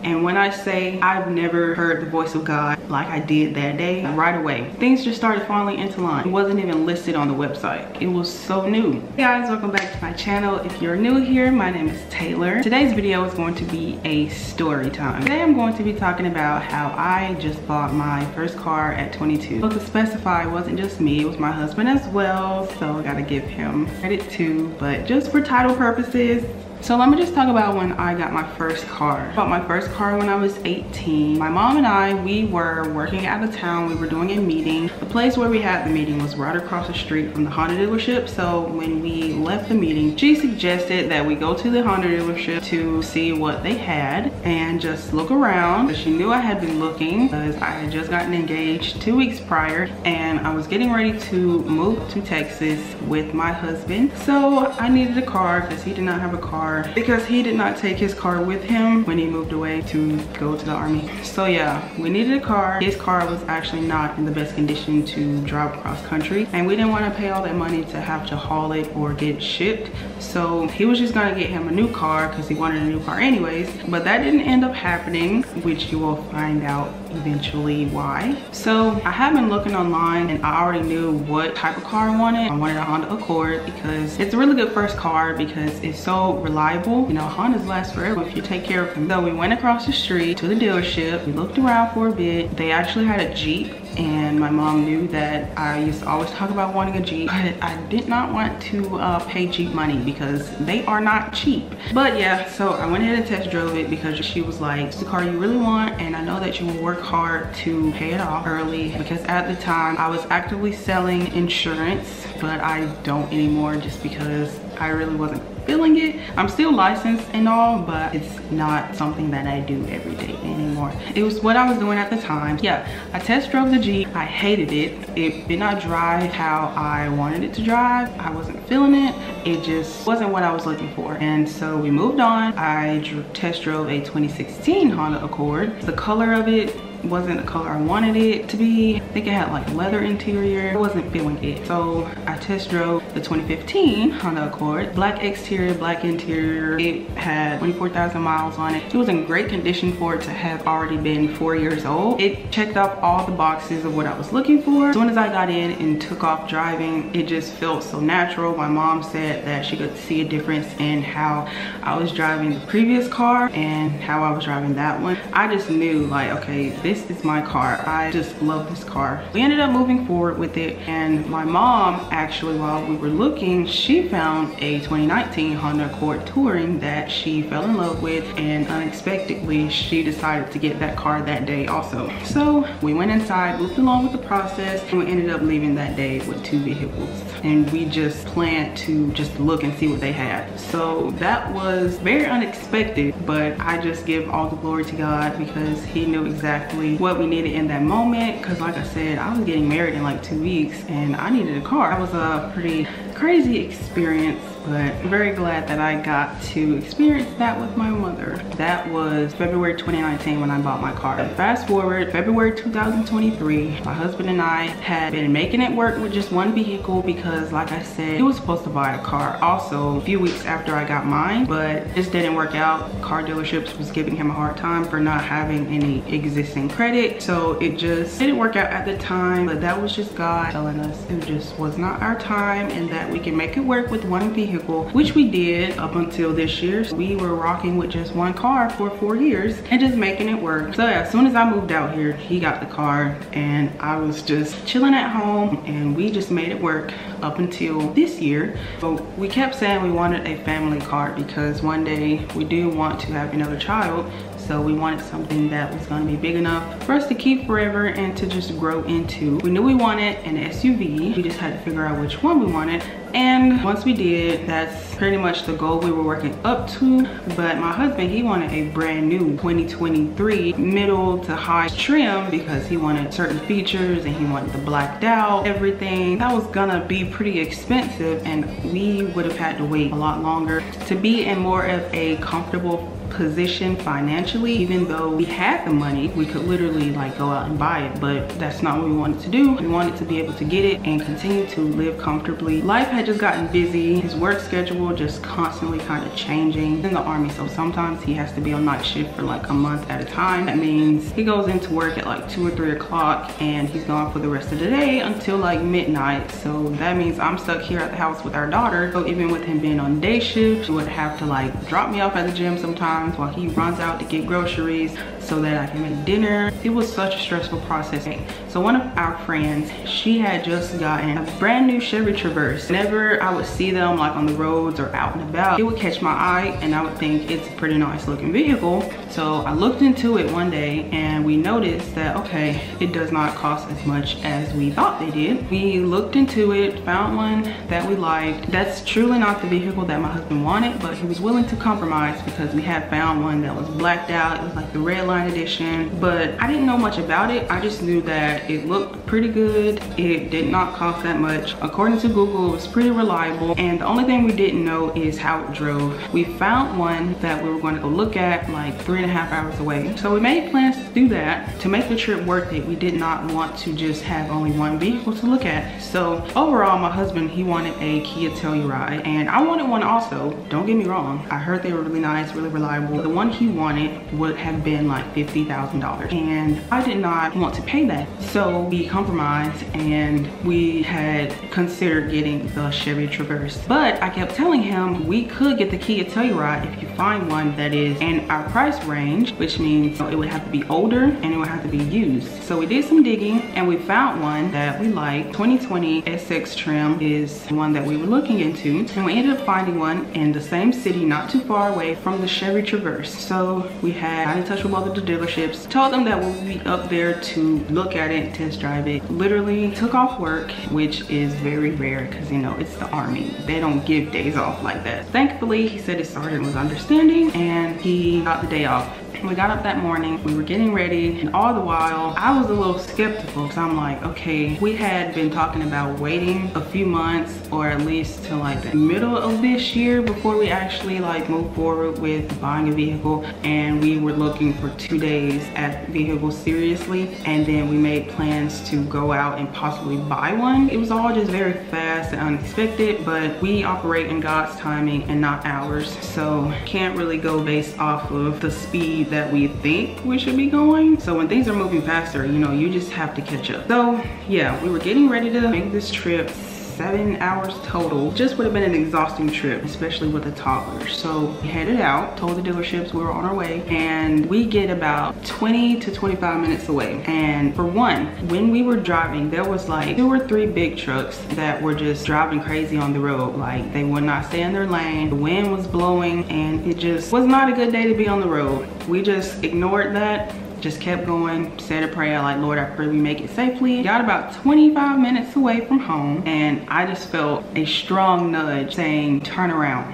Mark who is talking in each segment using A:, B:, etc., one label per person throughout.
A: And when I say I've never heard the voice of God like I did that day, right away, things just started falling into line. It wasn't even listed on the website. It was so new. Hey guys, welcome back to my channel. If you're new here, my name is Taylor. Today's video is going to be a story time. Today I'm going to be talking about how I just bought my first car at 22. So to specify, it wasn't just me, it was my husband as well. So I gotta give him credit too, but just for title purposes. So let me just talk about when I got my first car. I bought my first car when I was 18. My mom and I, we were working out of town. We were doing a meeting. The place where we had the meeting was right across the street from the Honda dealership. So when we left the meeting, she suggested that we go to the Honda dealership to see what they had and just look around. But she knew I had been looking because I had just gotten engaged 2 weeks prior and I was getting ready to move to Texas with my husband. So I needed a car because he did not have a car, because he did not take his car with him when he moved away to go to the army. So yeah, we needed a car. His car was actually not in the best condition to drive across country, and we didn't want to pay all that money to have to haul it or get it shipped. So he was just gonna get him a new car because he wanted a new car anyways, but that didn't end up happening, which you will find out eventually why. So I have been looking online and I already knew what type of car I wanted. I wanted a Honda Accord because it's a really good first car because it's so reliable. You know, Hondas last forever if you take care of them. So we went across the street to the dealership. We looked around for a bit. They actually had a Jeep, and my mom knew that I used to always talk about wanting a Jeep, but I did not want to pay Jeep money because they are not cheap. But yeah, so I went ahead and test drove it because she was like, it's the car you really want, and I know that you will work hard to pay it off early, because at the time I was actively selling insurance, but I don't anymore just because I really wasn't feeling it. I'm still licensed and all, but it's not something that I do every day anymore. It was what I was doing at the time. Yeah, I test drove the Jeep. I hated it. It did not drive how I wanted it to drive. I wasn't feeling it. It just wasn't what I was looking for. And so we moved on. I test drove a 2016 Honda Accord. The color of it wasn't the color I wanted it to be. I think it had like leather interior. I wasn't feeling it. So I test drove the 2015 Honda Accord. Black exterior, black interior. It had 24,000 miles on it. It was in great condition for it to have already been 4 years old. It checked off all the boxes of what I was looking for. As soon as I got in and took off driving, it just felt so natural. My mom said that she could see a difference in how I was driving the previous car and how I was driving that one. I just knew like, okay, this is my car. I just love this car. We ended up moving forward with it, and my mom actually, while we were looking, she found a 2019 Honda Accord Touring that she fell in love with, and unexpectedly she decided to get that car that day also. So we went inside, moved along with the process, and we ended up leaving that day with 2 vehicles, and we just planned to just look and see what they had. So that was very unexpected, but I just give all the glory to God because he knew exactly what we needed in that moment. Because like I said, I was getting married in like 2 weeks and I needed a car. That was a pretty crazy experience, but I'm very glad that I got to experience that with my mother. That was February 2019 when I bought my car. Fast forward, February 2023, my husband and I had been making it work with just one vehicle because like I said, he was supposed to buy a car also a few weeks after I got mine, but this didn't work out. Car dealerships was giving him a hard time for not having any existing credit. So it just didn't work out at the time, but that was just God telling us it just was not our time and that we can make it work with one vehicle, which we did up until this year. So we were rocking with just one car for 4 years and just making it work. So yeah, as soon as I moved out here, he got the car and I was just chilling at home and we just made it work up until this year. So we kept saying we wanted a family car because one day we do want to have another child. So we wanted something that was gonna be big enough for us to keep forever and to just grow into. We knew we wanted an SUV. We just had to figure out which one we wanted. And once we did, that's pretty much the goal we were working up to. But my husband, he wanted a brand new 2023 middle to high trim because he wanted certain features and he wanted the blacked out everything. That was gonna be pretty expensive and we would have had to wait a lot longer to be in more of a comfortable position financially. Even though we had the money, we could literally like go out and buy it, but that's not what we wanted to do. We wanted to be able to get it and continue to live comfortably. Life had just gotten busy. His work schedule just constantly kind of changing. He's in the Army, so sometimes he has to be on night shift for like a month at a time. That means he goes into work at like 2 or 3 o'clock and he's gone for the rest of the day until like midnight. So that means I'm stuck here at the house with our daughter. So even with him being on day shift, he would have to like drop me off at the gym sometimes while he runs out to get groceries so that I can make dinner. It was such a stressful process. So one of our friends, she had just gotten a brand new Chevy Traverse. Whenever I would see them like on the roads or out and about, it would catch my eye and I would think it's a pretty nice looking vehicle. So I looked into it one day and we noticed that, okay, it does not cost as much as we thought they did. We looked into it, found one that we liked. That's truly not the vehicle that my husband wanted, but he was willing to compromise because we had found one that was blacked out. It was like the red line edition, but I didn't know much about it. I just knew that it looked pretty good. It did not cost that much. According to Google, it was pretty reliable, and the only thing we didn't know is how it drove. We found one that we were going to go look at like 3.5 hours away. So we made plans to do that. To make the trip worth it, we did not want to just have only one vehicle to look at. So overall, my husband, he wanted a Kia Telluride, and I wanted one also. Don't get me wrong. I heard they were really nice, really reliable. The one he wanted would have been like $50,000, and I did not want to pay that. So we compromised and we had considered getting the Chevy Traverse. But I kept telling him we could get the Kia Telluride if you find one that is in our price range, which means it would have to be older and it would have to be used. So we did some digging and we found one that we liked. 2020 SX trim is the one that we were looking into, and we ended up finding one in the same city, not too far away from the Chevy Traverse. So we got in touch with both of the dealerships, told them that we'll be up there to look at it, test drive it. Literally took off work, which is very rare because, you know, it's the Army. They don't give days off like that. Thankfully, he said his sergeant was understanding and he got the day off. We got up that morning, we were getting ready, and all the while I was a little skeptical because I'm like, okay, we had been talking about waiting a few months or at least till like the middle of this year before we actually like move forward with buying a vehicle, and we were looking for 2 days at vehicles seriously, and then we made plans to go out and possibly buy one. It was all just very fast and unexpected, but we operate in God's timing and not ours, so can't really go based off of the speed that we think we should be going. So when things are moving faster, you know, you just have to catch up. So yeah, we were getting ready to make this trip. 7 hours total. Just would have been an exhausting trip, especially with a toddler. So we headed out, told the dealerships we were on our way, and we get about 20 to 25 minutes away. And for one, when we were driving, there was like 2 or 3 big trucks that were just driving crazy on the road. Like they would not stay in their lane. The wind was blowing and it just was not a good day to be on the road. We just ignored that. Just kept going, said a prayer like, Lord, I pray we make it safely. Got about 25 minutes away from home and I just felt a strong nudge saying, turn around.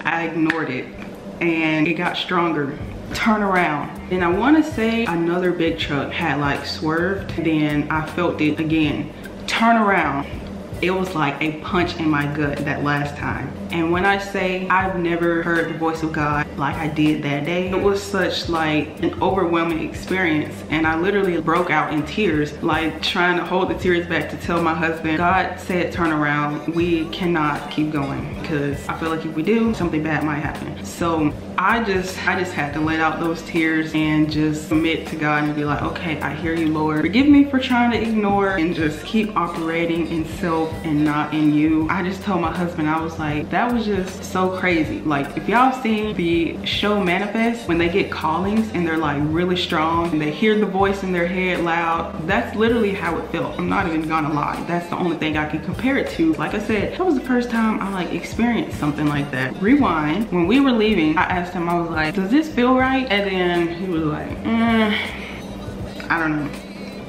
A: I ignored it and it got stronger. Turn around. And I want to say another big truck had like swerved. Then I felt it again. Turn around. It was like a punch in my gut that last time. And when I say I've never heard the voice of God like I did that day, it was such like an overwhelming experience. And I literally broke out in tears, like trying to hold the tears back to tell my husband, God said turn around. We cannot keep going because I feel like if we do, something bad might happen. So I just had to let out those tears and just submit to God and be like, okay, I hear you, Lord. Forgive me for trying to ignore and just keep operating in self and not in you. I just told my husband, I was like, that was just so crazy. Like if y'all seen the show Manifest, when they get callings and they're like really strong and they hear the voice in their head loud, that's literally how it felt. I'm not even gonna lie. That's the only thing I can compare it to. Like I said, that was the first time I like experienced something like that. Rewind, when we were leaving, I asked him, I was like, does this feel right? And then he was like, I don't know.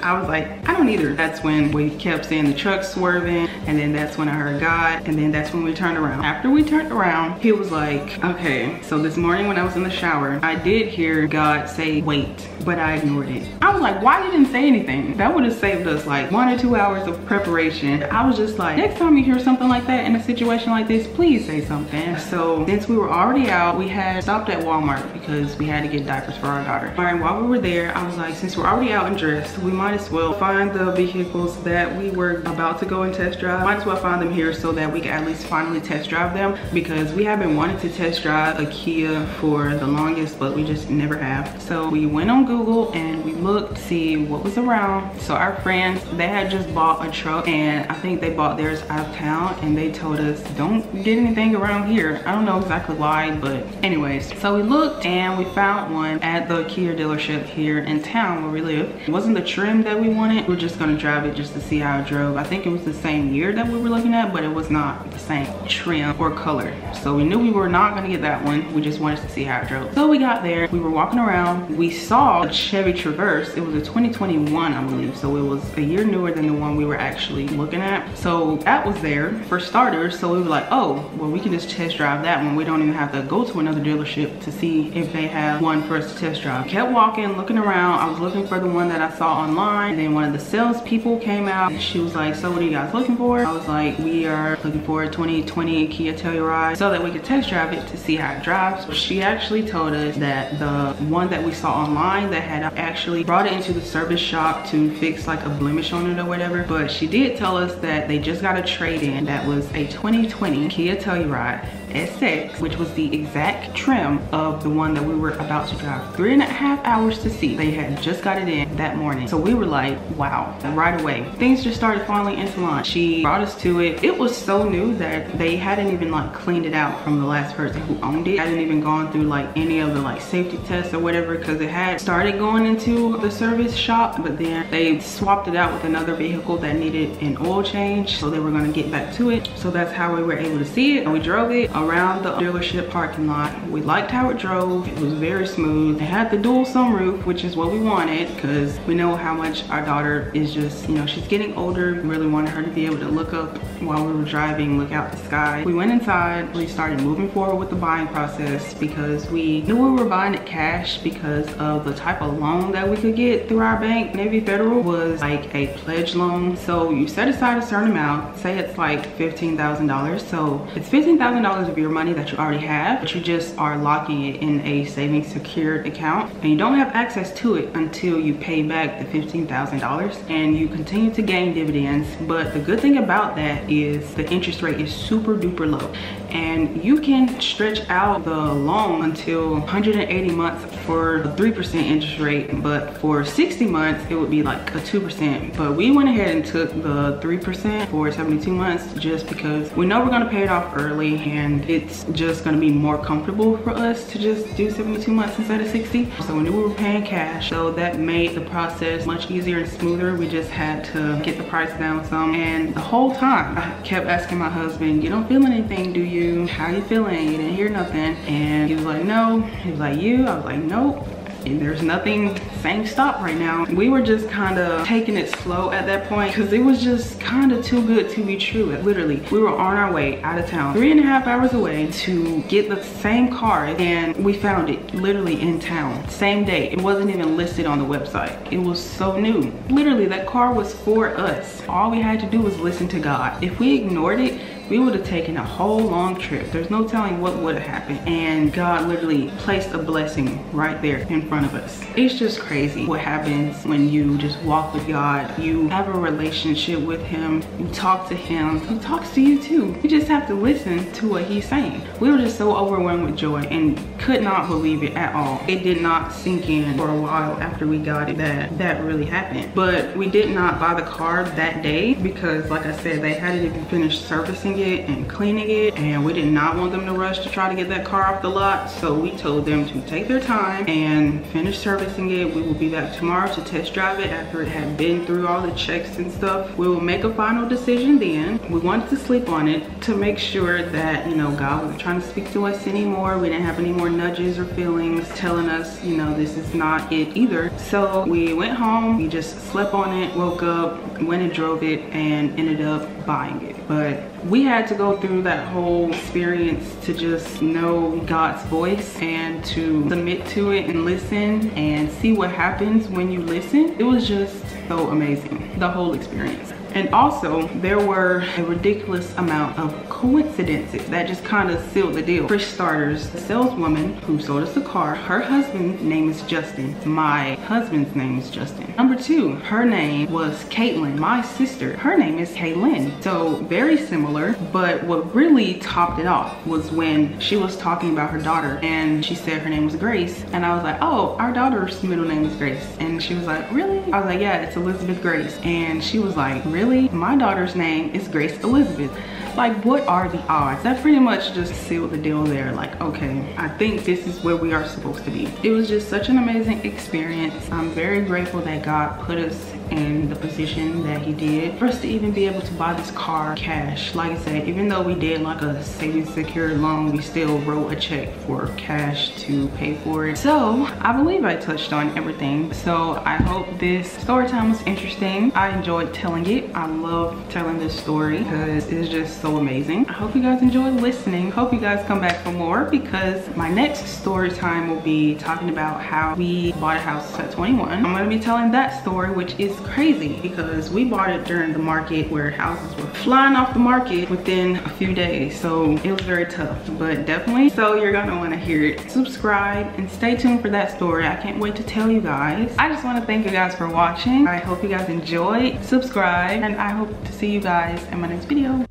A: I was like, I don't either. That's when we kept seeing the truck swerving, and then that's when I heard God, and then that's when we turned around. After we turned around, he was like, okay, so this morning when I was in the shower, I did hear God say, wait, but I ignored it. I was like, why you didn't say anything? That would have saved us like 1 or 2 hours of preparation. I was just like, next time you hear something like that in a situation like this, please say something. So since we were already out, we had stopped at Walmart because we had to get diapers for our daughter. All right, while we were there, I was like, since we're already out and dressed, we might as well find the vehicles that we were about to go and test drive. Might as well find them here so that we can at least finally test drive them, because we have been wanting to test drive a Kia for the longest, but we just never have. So we went on Google and we looked to see what was around. So our friends, they had just bought a truck, and I think they bought theirs out of town, and they told us don't get anything around here. I don't know exactly why, but anyways, so we looked and we found one at the Kia dealership here in town where we live. It wasn't the trim that we wanted. We're just gonna drive it just to see how it drove. I think it was the same year that we were looking at, but it was not the same trim or color. So we knew we were not gonna get that one. We just wanted to see how it drove. So we got there, we were walking around, we saw a Chevy Traverse. It was a 2021, I believe. So it was a year newer than the one we were actually looking at. So that was there for starters. So we were like, oh, well, we can just test drive that one. We don't even have to go to another dealership to see if they have one for us to test drive. Kept walking, looking around. I was looking for the one that I saw online, and then one of the salespeople came out and she was like, so what are you guys looking for? I was like, we are looking for a 2020 Kia Telluride so that we could test drive it to see how it drives. So she actually told us that the one that we saw online that had actually brought it into the service shop to fix like a blemish on it or whatever, but she did tell us that they just got a trade-in that was a 2020 Kia Telluride SX, which was the exact trim of the one that we were about to drive 3.5 hours to see. They had just got it in that morning. So we were like, wow, right away. Things just started falling into line. She brought us to it. It was so new that they hadn't even like cleaned it out from the last person who owned it. Hadn't even gone through like any of the like safety tests or whatever, because it had started going into the service shop, but then they swapped it out with another vehicle that needed an oil change. So they were gonna get back to it. So that's how we were able to see it. And we drove it around the dealership parking lot. We liked how it drove. It was very smooth. It had the dual sunroof, which is what we wanted, because we know how much our daughter is just, you know, she's getting older. We really wanted her to be able to look up while we were driving, look out the sky. We went inside, we started moving forward with the buying process because we knew we were buying it cash because of the type of loan that we could get through our bank. Navy Federal was like a pledge loan. So you set aside a certain amount, say it's like $15,000. So it's $15,000 of your money that you already have, but you just are locking it in a savings secured account, and you don't have access to it until you pay back the $15,000, and you continue to gain dividends. But the good thing about that is the interest rate is super duper low, and you can stretch out the loan until 180 months for a 3% interest rate, but for 60 months it would be like a 2%. But we went ahead and took the 3% for 72 months just because we know we're going to pay it off early, and it's just going to be more comfortable for us to just do 72 months instead of 60. So we knew we were paying cash, so that made the process much easier and smoother. We just had to get the price down some, and the whole time I kept asking my husband, you don't feel anything, do you? How you feeling? You didn't hear nothing? And he was like, no. He was like, you? I was like, nope. And there's nothing saying stop right now. We were just kind of taking it slow at that point because it was just kind of too good to be true. Literally, we were on our way out of town, 3.5 hours away, to get the same car, and we found it literally in town same day. It wasn't even listed on the website. It was so new. Literally, that car was for us. All we had to do was listen to God. If we ignored it, we would have taken a whole long trip. There's no telling what would have happened. And God literally placed a blessing right there in front of us. It's just crazy what happens when you just walk with God. You have a relationship with him. You talk to him. He talks to you too. You just have to listen to what he's saying. We were just so overwhelmed with joy and could not believe it at all. It did not sink in for a while after we got it that really happened. But we did not buy the car that day because, like I said, they hadn't even finished servicing scrubbing it and cleaning it, and we did not want them to rush to try to get that car off the lot, so we told them to take their time and finish servicing it. We will be back tomorrow to test drive it after it had been through all the checks and stuff. We will make a final decision then. We wanted to sleep on it to make sure that, you know, God wasn't trying to speak to us anymore. We didn't have any more nudges or feelings telling us, you know, this is not it either. So we went home, we just slept on it, woke up, went and drove it, and ended up buying it. But we had to go through that whole experience to just know God's voice and to submit to it and listen and see what happens when you listen. It was just so amazing, the whole experience. And also, there were a ridiculous amount of coincidences that just kind of sealed the deal. For starters, the saleswoman who sold us the car, her husband's name is Justin. My husband's name is Justin. Number two, her name was Caitlin. My sister, her name is Kaylin. So very similar, but what really topped it off was when she was talking about her daughter and she said her name was Grace. And I was like, oh, our daughter's middle name is Grace. And she was like, really? I was like, yeah, it's Elizabeth Grace. And she was like, really? My daughter's name is Grace Elizabeth. Like, what are the odds? That pretty much just sealed the deal there. Like, okay, I think this is where we are supposed to be. It was just such an amazing experience. I'm very grateful that God put us in the position that he did for us to even be able to buy this car cash. Like I said, even though we did like a savings secured loan, we still wrote a check for cash to pay for it. So I believe I touched on everything. So I hope this story time was interesting. I enjoyed telling it. I love telling this story because it's just so amazing. I hope you guys enjoyed listening. Hope you guys come back for more, because my next story time will be talking about how we bought a house at 21. I'm going to be telling that story, which is crazy because we bought it during the market where houses were flying off the market within a few days. So it was very tough, but definitely, so you're going to want to hear it. Subscribe and stay tuned for that story. I can't wait to tell you guys. I just want to thank you guys for watching. I hope you guys enjoyed. Subscribe, and I hope to see you guys in my next video.